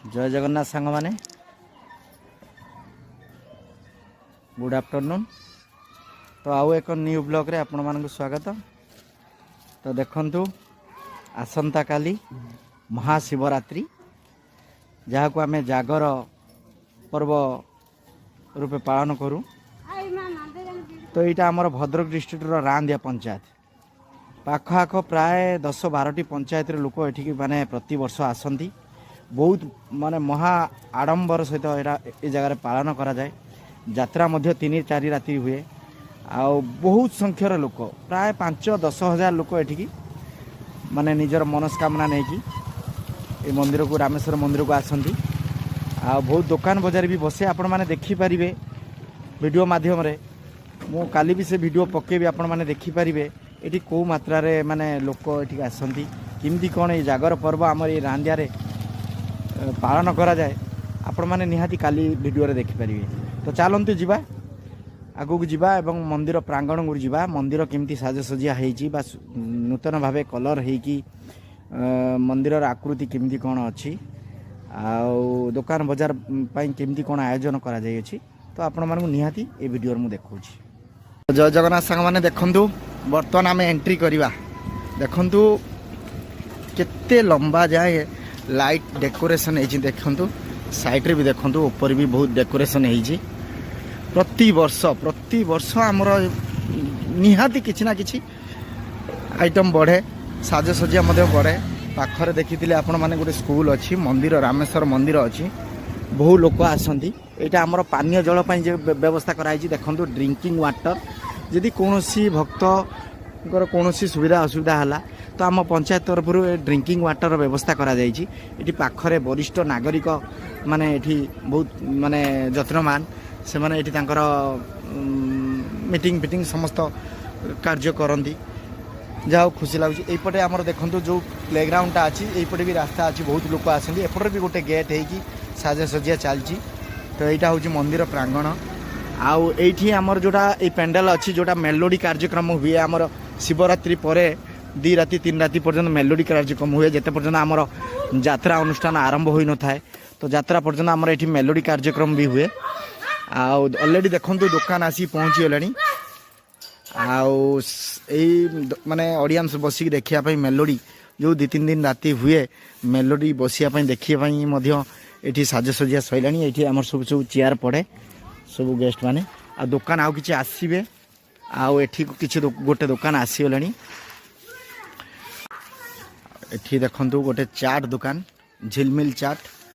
जय जगन्नाथ सांग माने गुड आफ्टरनून। तो आउ एक न्यू ब्लॉग रे आपण मानक स्वागत। तो देखंतु आसंता काली महाशिवरात्रि जहाँ को आम जागर पर्व रूपे पालन करूँ। तो यहाँ आमर भद्रक डिस्ट्रिक्ट रांदिया पंचायत पाख आख प्राय 10-12टी पंचायत लोक ये माने प्रति वर्ष आसती। बहुत माने महा आडंबर सहित ये जगह पालन करा जाए। यात्रा मध्य 3-4 राति हुए। आउ बहुत संख्यार लोक प्राय 5-10 हजार लोक ये माने निजर मनस्कामना नहीं कि मंदिर को रामेश्वर मंदिर को आसती। आ बहुत दुकान बजार भी बसे आपण माने देखि परिबे वीडियो माध्यम रे। मु काली भी से वीडियो पकेबी आपण माने देखि परिबे एठी को मात्रा रे माने लोक एठी आसंती। किमती कोन ए जागर पर्व हमर ए रांदिया रे पालन करा जाए आपण माने निहाती काली वीडियो रे देखि परिबे। तो चलंतु जीवा आगु को जीवा एवं मंदिर प्रांगण को जीवा। मंदिर केमती साजसजिया हेची बा नूतन भावे कलर हेकी मंदिर आकृति केमती कोन अछि आउ दुकान बजार पाई केमती कोन आयोजन करा जाय अछि। तो आपण मानकु निहाती ए वीडियो मु देखौछि। जय जगन्नाथ संग माने देखंतु बर्तमान आम एंट्री करिवा। देखंतु केते लंबा जाए लाइट डेकोरेशन हेछि। देखंतु साइड रे भी देखंतु ऊपर भी बहुत डेकोरेशन हेछि। प्रति वर्ष हमर निहाती किछि ना किछि आइटम बढ़े साजसजिया मध्य बढ़े। पाखरे देखिथिले आपण माने गोटे स्कूल अछि मंदिर रामेश्वर मंदिर अछि। बहु लोक आसंती। एटा हमर पानीय जल पई जे व्यवस्था कराई छी। देखंतु ड्रिंकिंग वाटर यदि कोनोसी भक्त कोनोसी सुविधा असुविधा हला तो आम पंचायत तरफ ड्रिंकिंग वाटर व्यवस्था करा जाई छी। एटी पाखरे वरिष्ठ नागरिक माने एटी बहुत माने जत्नमान से माने एटी तांकर मीटिंग फिटिंग समस्त कार्य करंती। जाओ खुशी लगुच। एपटे आमर देखंतु जो प्लेग्राउंडटा अच्छी एपटे भी रास्ता अच्छी बहुत लोक आसती। एपटे भी गोटे गेट होगी साजसजिया चलती। तो यहाँ हूँ मंदिर प्रांगण। आउ एठी आमर जोटा ये पेंडाल अच्छी जोटा मेलोडी कार्यक्रम हुए आमर शिवरात्रि परे 2 राति 3 राति पर्यंत मेलोडी कार्यक्रम हुए। जेते पर्यंत आमर यात्रा अनुष्ठान आरंभ होई न थाए तो यात्रा पर्यंत आमर एठी मेलोडी कार्यक्रम भी हुए। आउ ऑलरेडी देखंतु दुकान आसी पहुंची गलानी। आउ माने ऑडियंस बसिक देखिया पई मेलोडी जो 2-3 दिन राति हुए मेलोडी बसिया पई देखिया पई मध्य एठी साजसजिया सइलानी। एठी हमर सब चेयर पड़े सब गेस्ट माने। आ दुकान आउ किछि आसीबे। आउ एठी किछि गोटे दुकान आसी गलानी। एठी देखंतु गोटे चाट दुकान झिलमिल चाट।